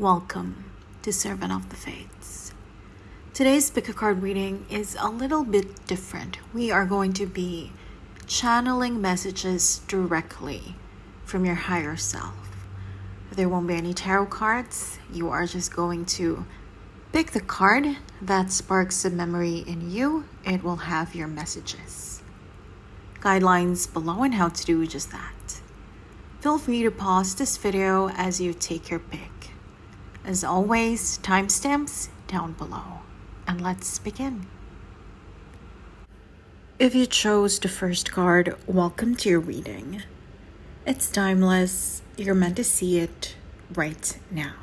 Welcome to Servant of the Fates. Today's pickacard reading is a little bit different. We are going to be channeling messages directly from your higher self. There won't be any tarot cards. You are just going to pick the card that sparks a memory in you. It will have your messages. Guidelines below on how to do just that. Feel free to pause this video as you take your pick. As always, timestamps down below. And let's begin. If you chose the first card, welcome to your reading. It's timeless. You're meant to see it right now.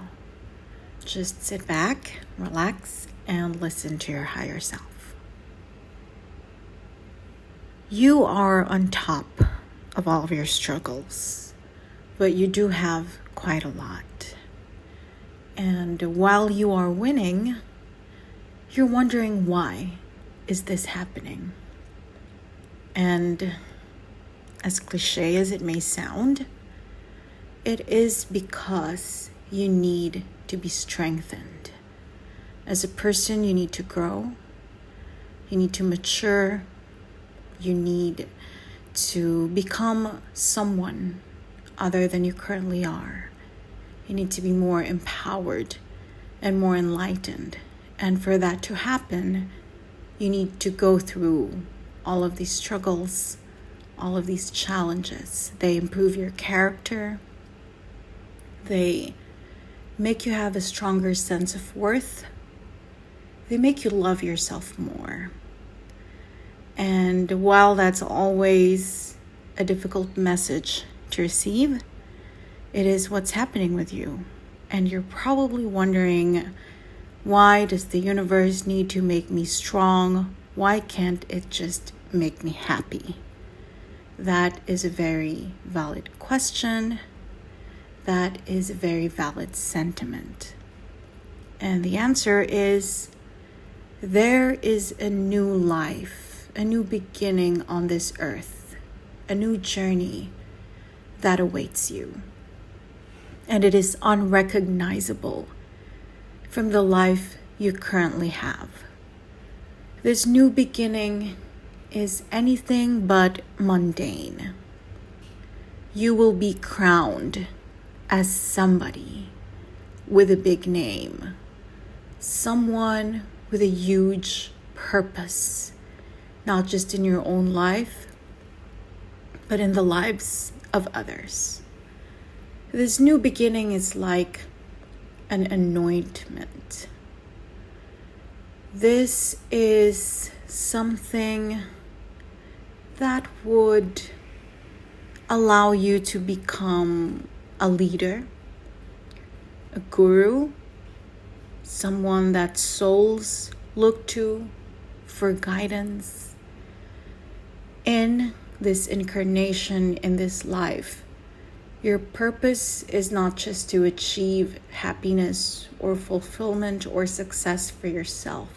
Just sit back, relax, and listen to your higher self. You are on top of all of your struggles, but you do have quite a lot. And while you are winning, you're wondering, why is this happening? And as cliche as it may sound, it is because you need to be strengthened. As a person, you need to grow. You need to mature. You need to become someone other than you currently are. You need to be more empowered and more enlightened. And for that to happen, you need to go through all of these struggles, all of these challenges. They improve your character. They make you have a stronger sense of worth. They make you love yourself more. And while that's always a difficult message to receive, it is what's happening with you. And you're probably wondering, why does the universe need to make me strong? Why can't it just make me happy? That is a very valid question. That is a very valid sentiment. And the answer is, there is a new life, a new beginning on this earth, a new journey that awaits you. And it is unrecognizable from the life you currently have. This new beginning is anything but mundane. You will be crowned as somebody with a big name, someone with a huge purpose, not just in your own life, but in the lives of others. This new beginning is like an anointment. This is something that would allow you to become a leader, a guru, someone that souls look to for guidance in this incarnation, in this life. Your purpose is not just to achieve happiness or fulfillment or success for yourself,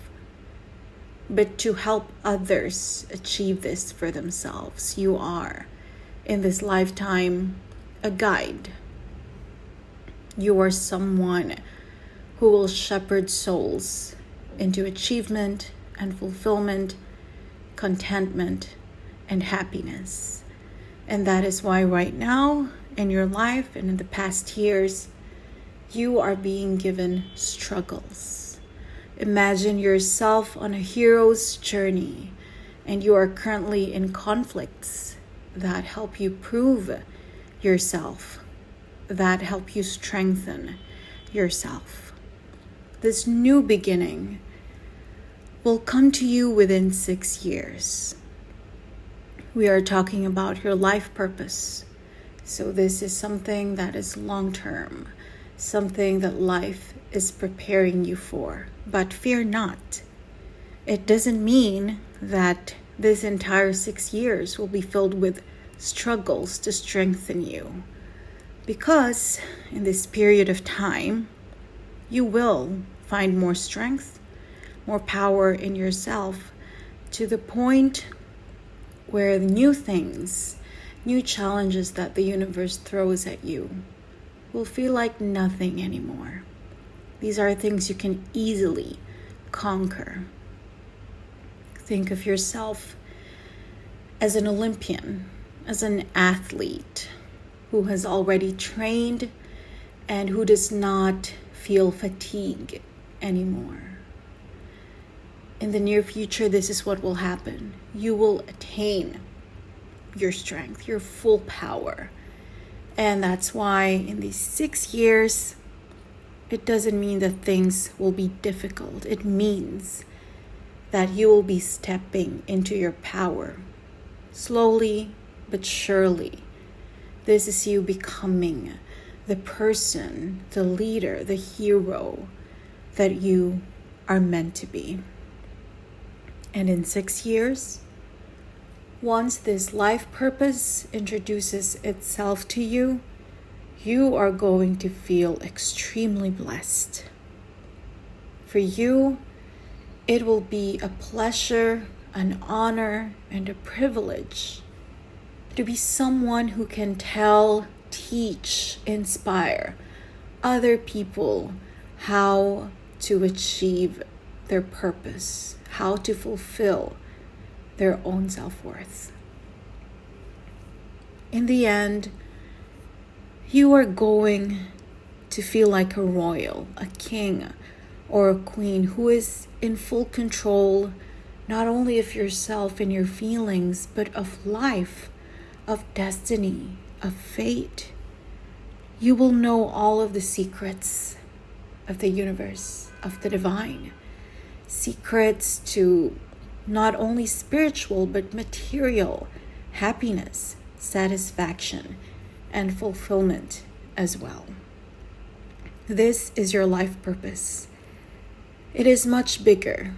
but to help others achieve this for themselves. You are, in this lifetime, a guide. You are someone who will shepherd souls into achievement and fulfillment, contentment, and happiness. And that is why right now, in your life and in the past years, you are being given struggles. Imagine yourself on a hero's journey, and you are currently in conflicts that help you prove yourself, that help you strengthen yourself. This new beginning will come to you within 6 years. We are talking about your life purpose. So this is something that is long-term, something that life is preparing you for. But fear not. It doesn't mean that this entire 6 years will be filled with struggles to strengthen you. Because in this period of time, you will find more strength, more power in yourself, to the point where the new things, new challenges that the universe throws at you will feel like nothing anymore. These are things you can easily conquer. Think of yourself as an Olympian, as an athlete who has already trained and who does not feel fatigue anymore. In the near future, this is what will happen. You will attain your strength, your full power. And that's why in these 6 years, it doesn't mean that things will be difficult. It means that you will be stepping into your power slowly but surely. This is you becoming the person, the leader, the hero that you are meant to be. And in 6 years, once this life purpose introduces itself to you, you are going to feel extremely blessed. For you, it will be a pleasure, an honor, and a privilege to be someone who can tell, teach, inspire other people how to achieve their purpose, how to fulfill their own self-worth. In the end, you are going to feel like a royal, a king, or a queen who is in full control not only of yourself and your feelings, but of life, of destiny, of fate. You will know all of the secrets of the universe, of the divine, secrets to not only spiritual but material happiness, satisfaction, and fulfillment as well. This is your life purpose. It is much bigger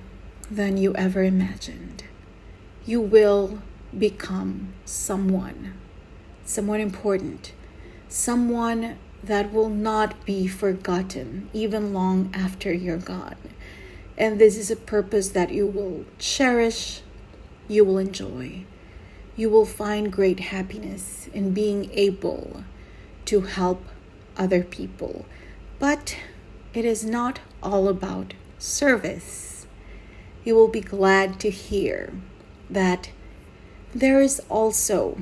than you ever imagined. You will become someone important, someone that will not be forgotten even long after you're gone. And this is a purpose that you will cherish, you will enjoy. You will find great happiness in being able to help other people. But it is not all about service. You will be glad to hear that there is also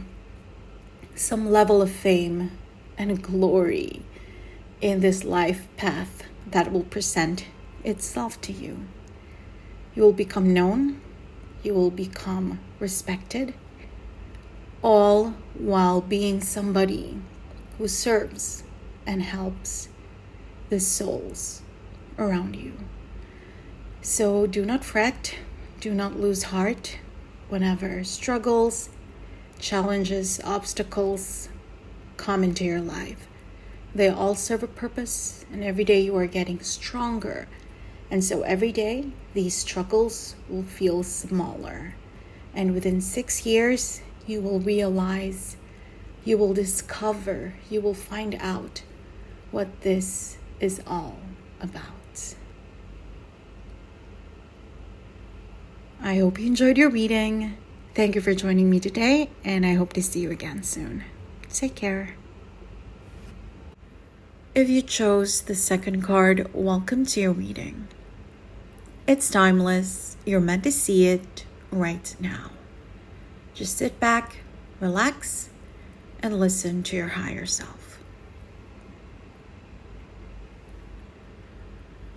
some level of fame and glory in this life path that will present itself to you. You will become known, you will become respected, all while being somebody who serves and helps the souls around you. So do not fret, do not lose heart whenever struggles, challenges, obstacles come into your life. They all serve a purpose, and every day you are getting stronger. And so every day, these struggles will feel smaller. And within 6 years, you will realize, you will discover, you will find out what this is all about. I hope you enjoyed your reading. Thank you for joining me today, and I hope to see you again soon. Take care. If you chose the second card, welcome to your reading. It's timeless. You're meant to see it right now. Just sit back, relax, and listen to your higher self.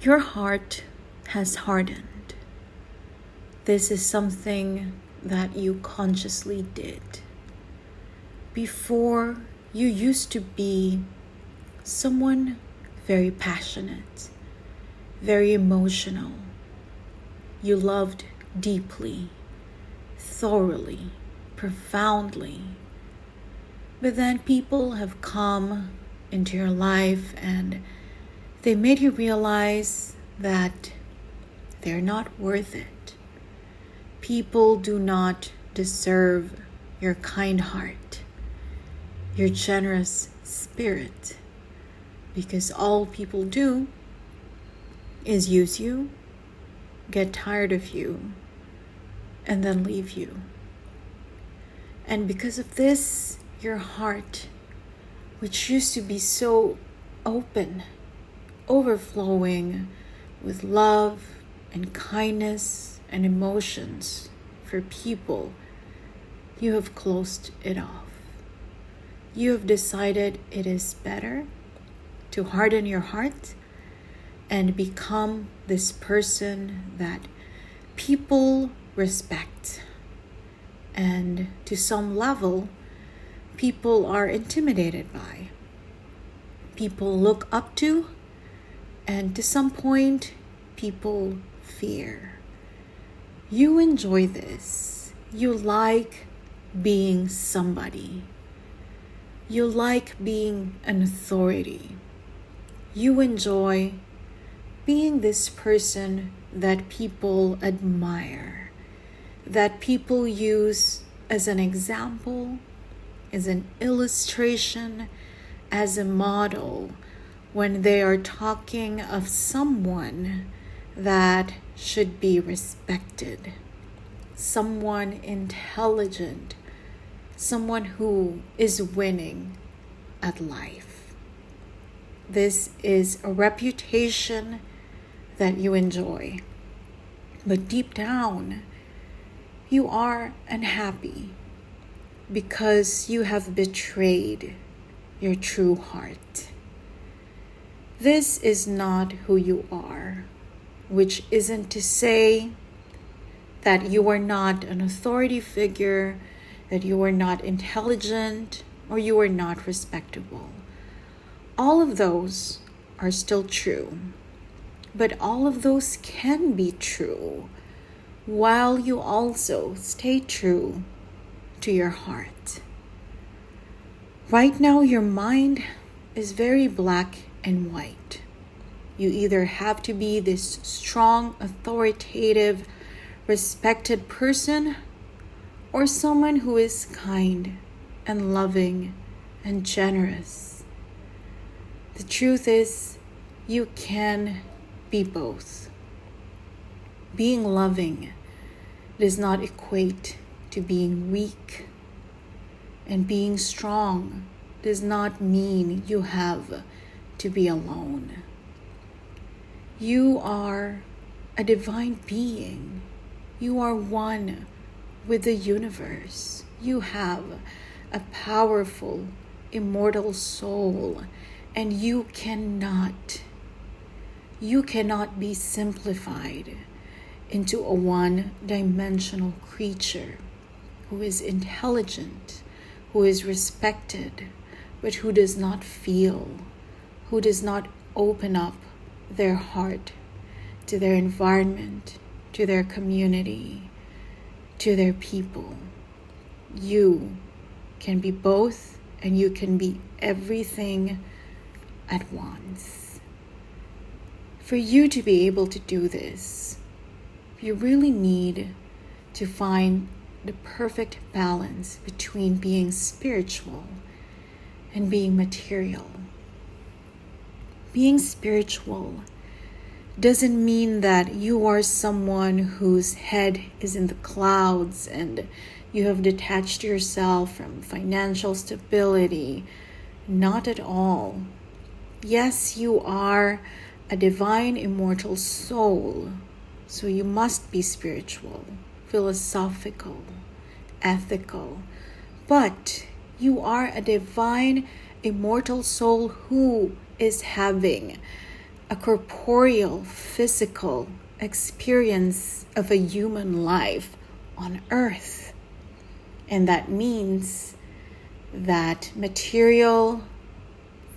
Your heart has hardened. This is something that you consciously did. Before, you used to be someone very passionate, very emotional. You loved deeply, thoroughly, profoundly. But then people have come into your life and they made you realize that they're not worth it. People do not deserve your kind heart, your generous spirit, because all people do is use you, get tired of you, and then leave you. And because of this, your heart, which used to be so open, overflowing with love and kindness and emotions for people, you have closed it off. You have decided it is better to harden your heart and become this person that people respect. And to some level, people are intimidated by. People look up to, and to some point, people fear. You enjoy this. You like being somebody. You like being an authority. You enjoy being this person that people admire, that people use as an example, as an illustration, as a model when they are talking of someone that should be respected, someone intelligent, someone who is winning at life. This is a reputation that you enjoy. But deep down, you are unhappy because you have betrayed your true heart. This is not who you are, which isn't to say that you are not an authority figure, that you are not intelligent, or you are not respectable. All of those are still true, but all of those can be true while you also stay true to your heart. Right now, your mind is very black and white. You either have to be this strong, authoritative, respected person, or someone who is kind and loving and generous. The truth is, you can be both. Being loving does not equate to being weak, and being strong does not mean you have to be alone. You are a divine being. You are one with the universe. You have a powerful, immortal soul, and you cannot be simplified into a one-dimensional creature who is intelligent, who is respected, but who does not feel, who does not open up their heart to their environment, to their community, to their people. You can be both, and you can be everything at once. For you to be able to do this, you really need to find the perfect balance between being spiritual and being material. Being spiritual doesn't mean that you are someone whose head is in the clouds and you have detached yourself from financial stability. Not at all. Yes, you are a divine, immortal soul, so you must be spiritual, philosophical, ethical, but you are a divine, immortal soul who is having a corporeal, physical experience of a human life on earth. And that means that material,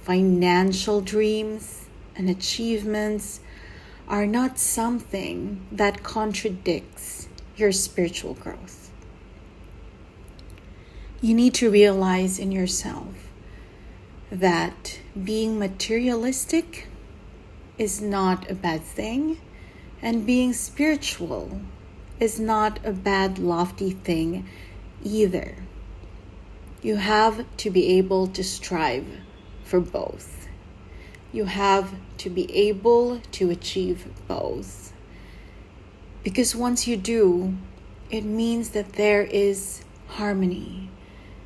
financial dreams and achievements are not something that contradicts your spiritual growth. You need to realize in yourself that being materialistic is not a bad thing, and being spiritual is not a bad, lofty thing either. You have to be able to strive for both. You have to be able to achieve both. Because once you do, it means that there is harmony,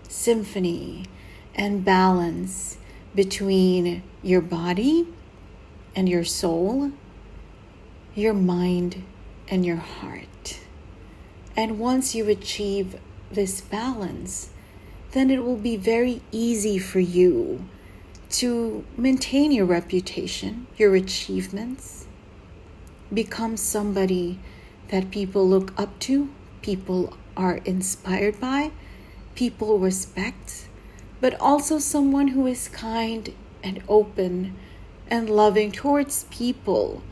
symphony, and balance between your body and your soul, your mind and your heart. And once you achieve this balance, then it will be very easy for you to maintain your reputation, your achievements, become somebody that people look up to, people are inspired by, people respect, but also someone who is kind and open and loving towards people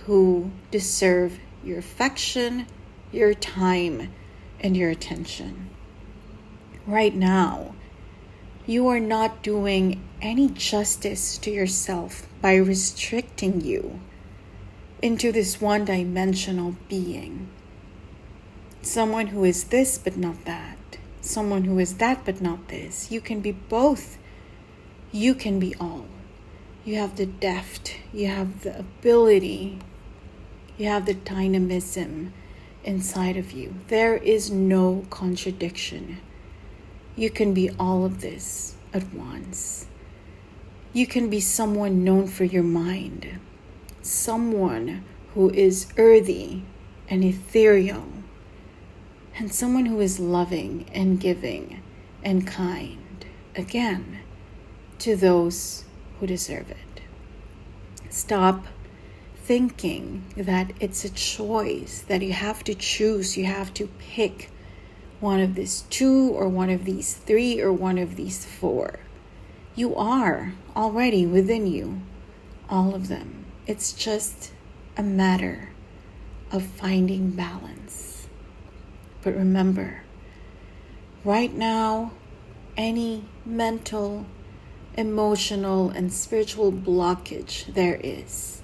who deserve your affection, your time, and your attention. Right now, you are not doing any justice to yourself by restricting you into this one-dimensional being. Someone who is this but not that. Someone who is that but not this. You can be both. You can be all. You have the depth. You have the ability. You have the dynamism inside of you. There is no contradiction. You can be all of this at once. You can be someone known for your mind, someone who is earthy and ethereal, and someone who is loving and giving and kind, again, to those who deserve it. Stop thinking that it's a choice, that you have to choose, you have to pick one of these two or one of these three or one of these four. You are already within you, all of them. It's just a matter of finding balance. But remember, right now, any mental, emotional, and spiritual blockage there is,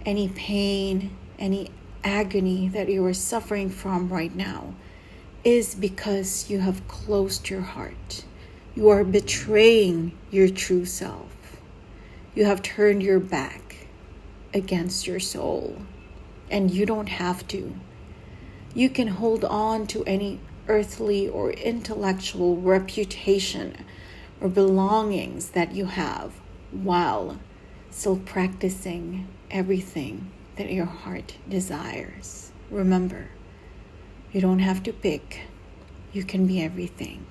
any pain, any agony that you are suffering from right now, is because you have closed your heart. You are betraying your true self. You have turned your back against your soul, and you don't have to. You can hold on to any earthly or intellectual reputation or belongings that you have while still practicing everything that your heart desires. Remember, you don't have to pick. You can be everything.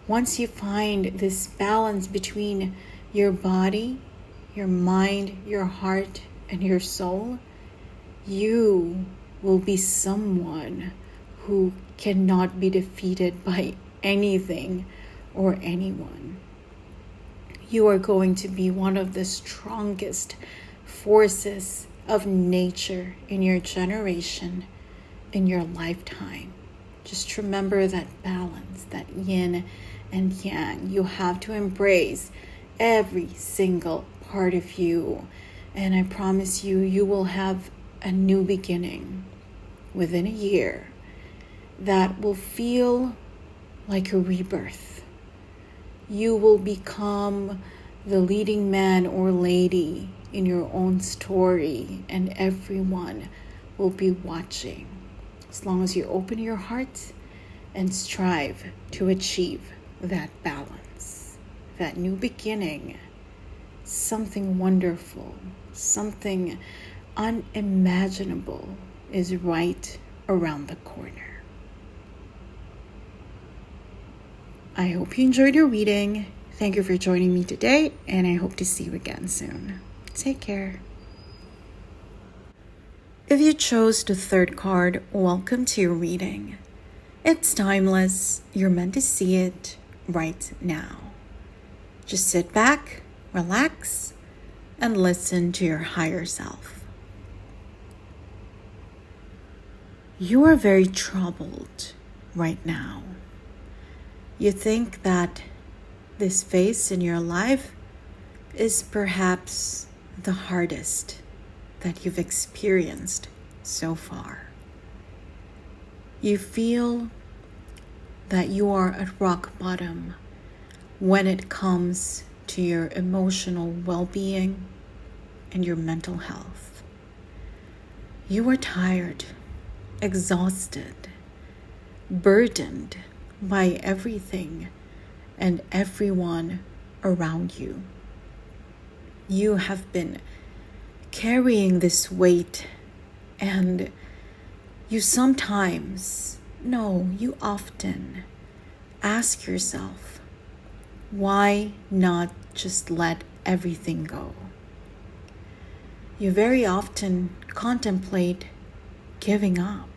Once you find this balance between your body, your mind, your heart, and your soul, you will be someone who cannot be defeated by anything or anyone. You are going to be one of the strongest forces of nature in your generation, in your lifetime. Just remember that balance, that yin and yang. You have to embrace every single part of you. And I promise you, you will have a new beginning within a year that will feel like a rebirth. You will become the leading man or lady in your own story, and everyone will be watching. As long as you open your heart and strive to achieve that balance, that new beginning, something wonderful, something unimaginable is right around the corner. I hope you enjoyed your reading. Thank you for joining me today, and I hope to see you again soon. Take care. If you chose the third card, welcome to your reading. It's timeless. You're meant to see it right now. Just sit back, relax, and listen to your higher self. You are very troubled right now. You think that this phase in your life is perhaps the hardest that you've experienced so far. You feel that you are at rock bottom when it comes to your emotional well-being and your mental health. You are tired, exhausted, burdened by everything and everyone around you. You have been carrying this weight, and you sometimes, no, you often ask yourself, why not just let everything go? You very often contemplate giving up,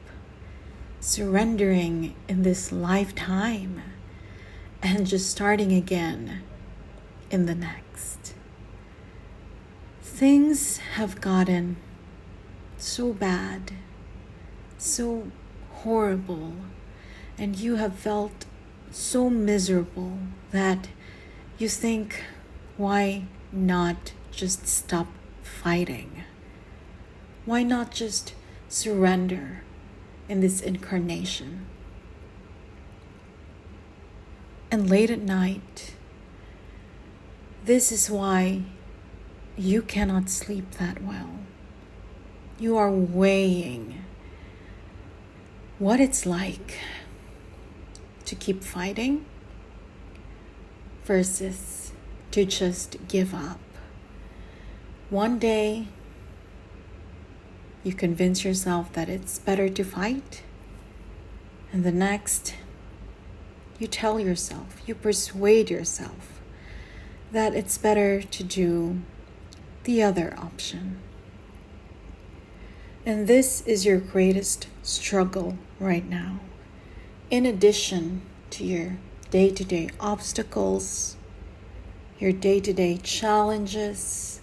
surrendering in this lifetime, and just starting again in the next. Things have gotten so bad, so horrible, and you have felt so miserable that you think, why not just stop fighting? Why not just surrender in this incarnation? And late at night, this is why you cannot sleep that well. You are weighing what it's like to keep fighting versus to just give up. One day, you convince yourself that it's better to fight, and the next, you tell yourself, you persuade yourself that it's better to do the other option. And this is your greatest struggle right now. In addition to your day-to-day obstacles, your day-to-day challenges,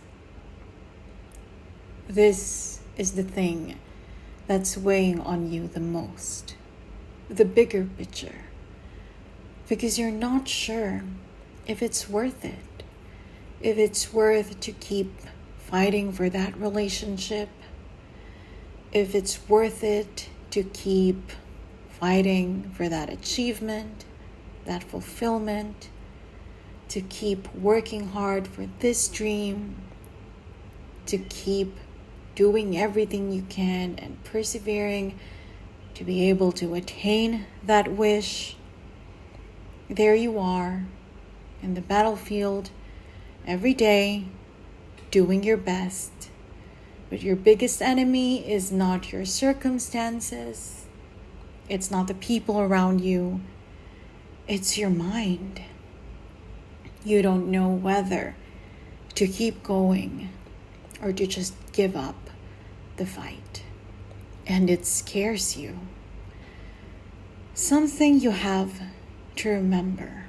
this is the thing that's weighing on you the most, the bigger picture, because you're not sure if it's worth it, if it's worth to keep fighting for that relationship, if it's worth it to keep fighting for that achievement, that fulfillment, to keep working hard for this dream, to keep doing everything you can and persevering to be able to attain that wish. There you are in the battlefield every day, doing your best. But your biggest enemy is not your circumstances. It's not the people around you. It's your mind. You don't know whether to keep going or to just give up the fight. And it scares you. Something you have to remember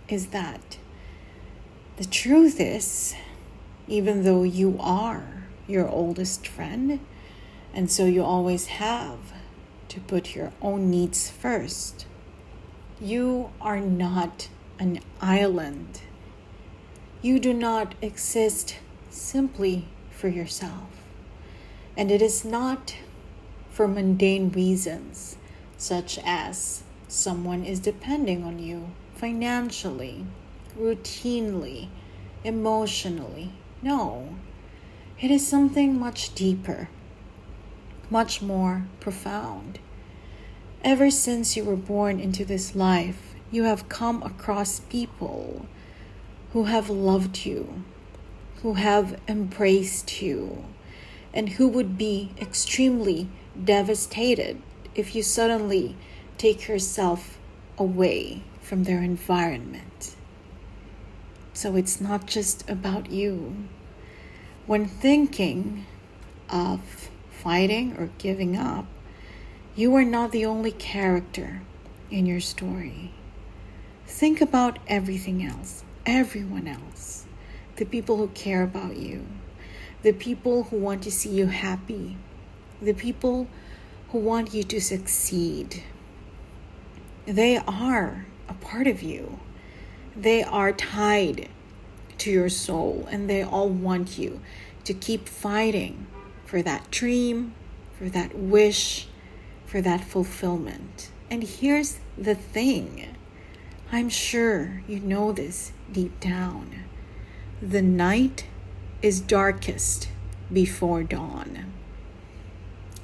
is that the truth is, even though you are your oldest friend, and so you always have to put your own needs first, you are not an island. You do not exist simply for yourself. And it is not for mundane reasons, such as someone is depending on you financially, routinely, emotionally. No, it is something much deeper, much more profound. Ever since you were born into this life, you have come across people who have loved you, who have embraced you, and who would be extremely devastated if you suddenly take yourself away from their environment. So it's not just about you. When thinking of fighting or giving up, you are not the only character in your story. Think about everything else, everyone else, the people who care about you, the people who want to see you happy, the people who want you to succeed. They are a part of you. They are tied to your soul, and they all want you to keep fighting for that dream, for that wish, for that fulfillment. And here's the thing. I'm sure you know this deep down. The night is darkest before dawn.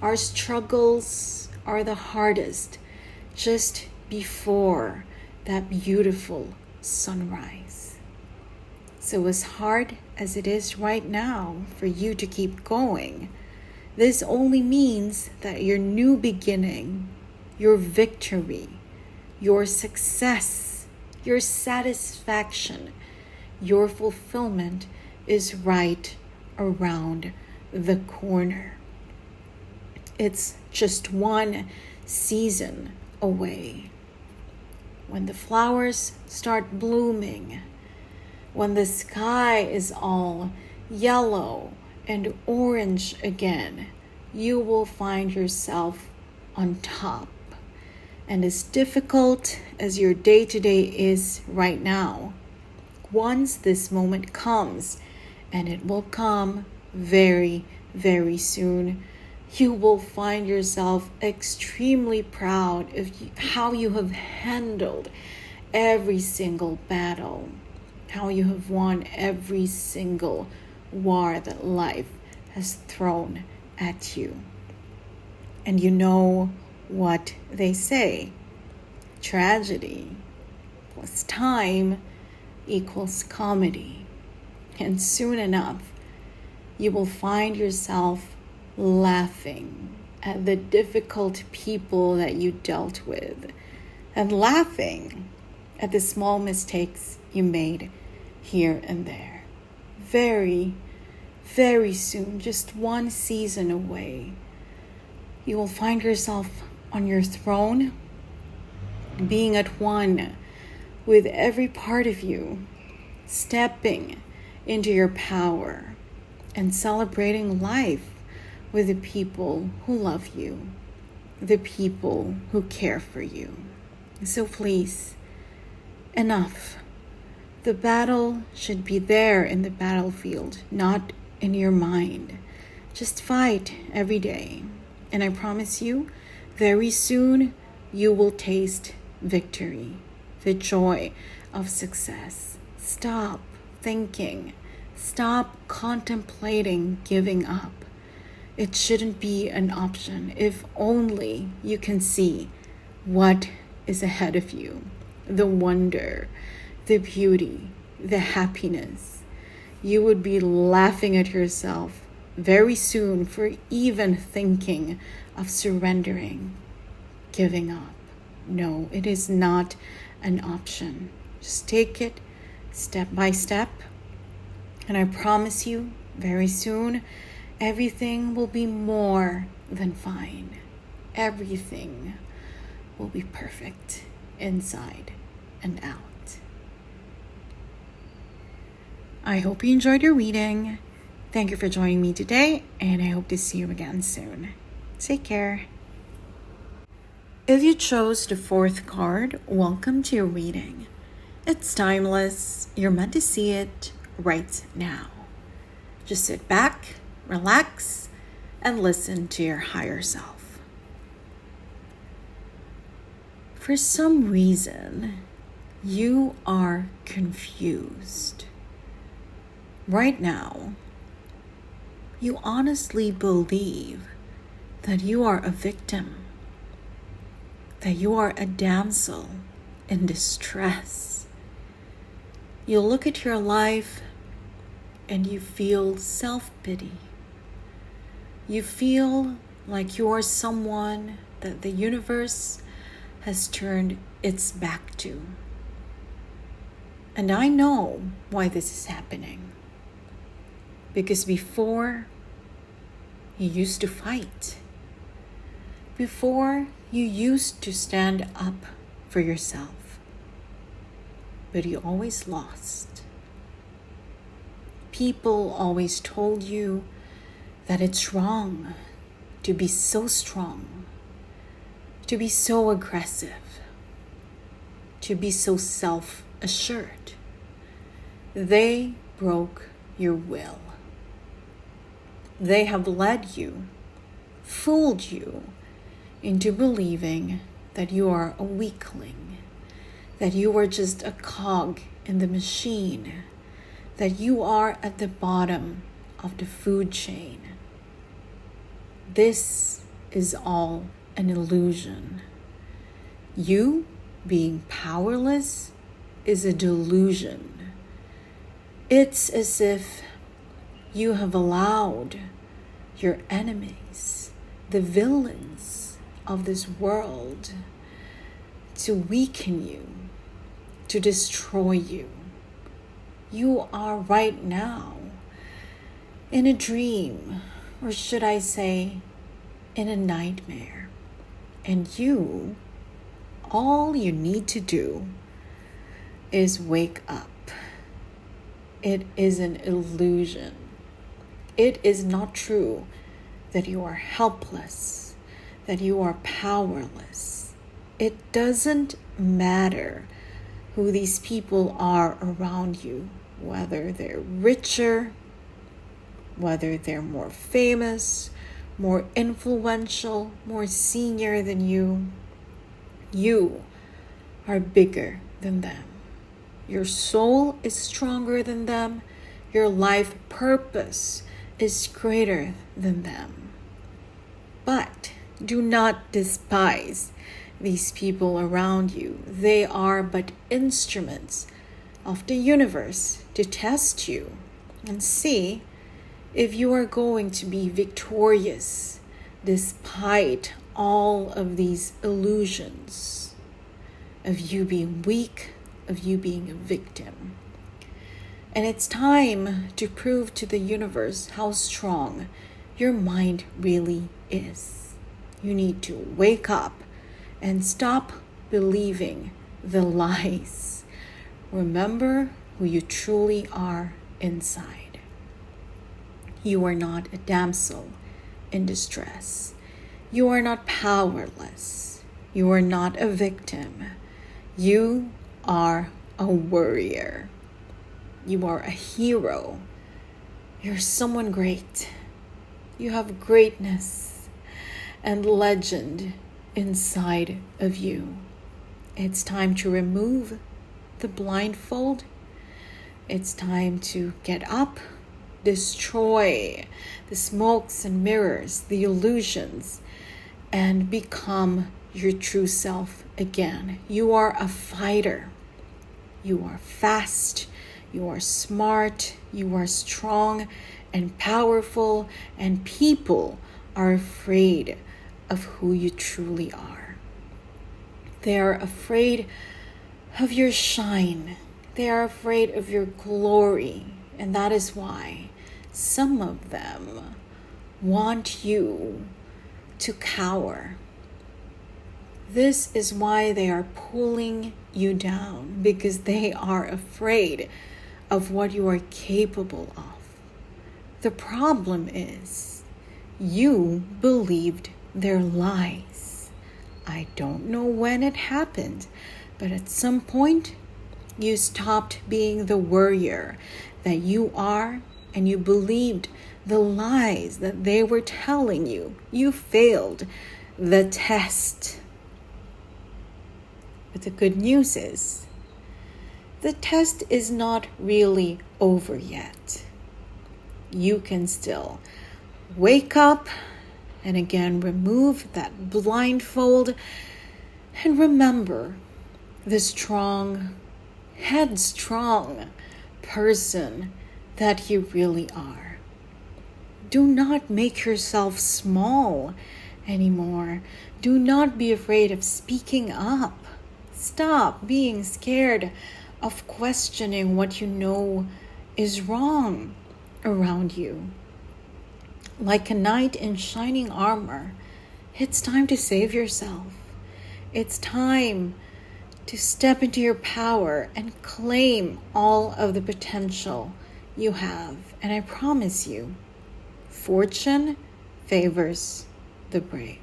Our struggles are the hardest just before that beautiful sunrise. So as hard as it is right now for you to keep going, this only means that your new beginning, your victory, your success, your satisfaction, your fulfillment is right around the corner. It's just one season away. When the flowers start blooming, when the sky is all yellow and orange again, you will find yourself on top. And as difficult as your day-to-day is right now, once this moment comes, and it will come very, very soon, you will find yourself extremely proud of how you have handled every single battle, how you have won every single war that life has thrown at you. And you know what they say, tragedy plus time equals comedy. And soon enough, you will find yourself laughing at the difficult people that you dealt with, and laughing at the small mistakes you made here and there. Very, very soon, just one season away, you will find yourself on your throne, being at one with every part of you, stepping into your power and celebrating life with the people who love you, the people who care for you. So please, enough. The battle should be there in the battlefield, not in your mind. Just fight every day. And I promise you, very soon you will taste victory, the joy of success. Stop thinking. Stop contemplating giving up. It shouldn't be an option if only you can see what is ahead of you, the wonder, the beauty, the happiness. You would be laughing at yourself very soon for even thinking of surrendering, giving up. No, it is not an option. Just take it step by step. And I promise you, very soon, everything will be more than fine. Everything will be perfect inside and out. I hope you enjoyed your reading. Thank you for joining me today, and I hope to see you again soon. Take care. If you chose the fourth card, welcome to your reading. It's timeless. You're meant to see it right now. Just sit back, relax, and listen to your higher self. For some reason, you are confused. Right now, you honestly believe that you are a victim, that you are a damsel in distress. You look at your life and you feel self-pity. You feel like you are someone that the universe has turned its back to. And I know why this is happening. Because before, you used to fight. Before, you used to stand up for yourself. But you always lost. People always told you that it's wrong to be so strong, to be so aggressive, to be so self-assured. They broke your will. They have led you, fooled you into believing that you are a weakling, that you are just a cog in the machine, that you are at the bottom of the food chain. This is all an illusion. You being powerless is a delusion. It's as if you have allowed your enemies, the villains of this world, to weaken you, to destroy you. You are right now in a dream, or should I say, in a nightmare. And all you need to do is wake up. It is an illusion. It is not true that you are helpless, that you are powerless. It doesn't matter who these people are around you, whether they're richer, whether they're more famous, more influential, more senior than you. You are bigger than them. Your soul is stronger than them. Your life purpose is greater than them. But do not despise these people around you. They are but instruments of the universe to test you and see if you are going to be victorious despite all of these illusions of you being weak, of you being a victim. And it's time to prove to the universe how strong your mind really is. You need to wake up and stop believing the lies. Remember who you truly are inside. You are not a damsel in distress. You are not powerless. You are not a victim. You are a warrior. You are a hero. You're someone great. You have greatness and legend inside of you. It's time to remove the blindfold. It's time to get up, destroy the smokes and mirrors, the illusions, and become your true self again. You are a fighter. You are fast. You are smart. You are strong and powerful, and people are afraid of who you truly are. They are afraid of your shine. They are afraid of your glory. And that is why some of them want you to cower. This is why they are pulling you down, because they are afraid of what you are capable of. The problem is you believed their lies. I don't know when it happened, but at some point you stopped being the warrior that you are, and you believed the lies that they were telling you. You failed the test. But the good news is, the test is not really over yet. You can still wake up and again remove that blindfold and remember the strong, headstrong person that you really are. Do not make yourself small anymore. Do not be afraid of speaking up. Stop being scared of questioning what you know is wrong around you. Like a knight in shining armor, it's time to save yourself. It's time to step into your power and claim all of the potential you have. And I promise you, fortune favors the brave.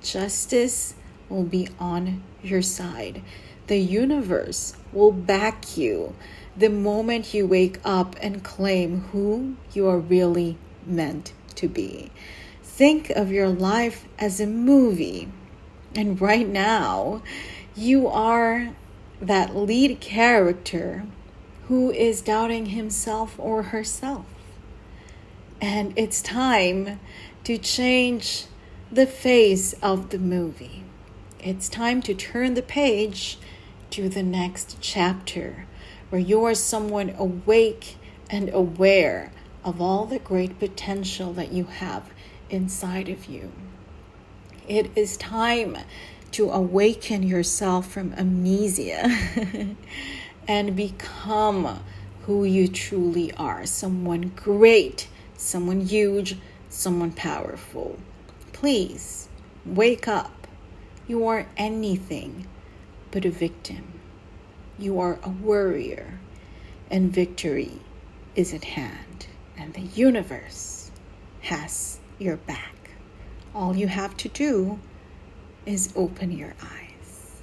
Justice will be on your side. The universe will back you the moment you wake up and claim who you are really meant to be. Think of your life as a movie. And right now, you are that lead character who is doubting himself or herself. And it's time to change the face of the movie. It's time to turn the page to the next chapter. where you are someone awake and aware of all the great potential that you have inside of you. It is time to awaken yourself from amnesia and become who you truly are. Someone great, someone huge, someone powerful. Please, wake up. You are anything but a victim. You are a warrior, and victory is at hand, and the universe has your back. All you have to do is open your eyes.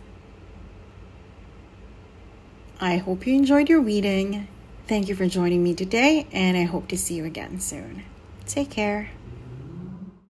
I hope you enjoyed your reading. Thank you for joining me today, and I hope to see you again soon. Take care.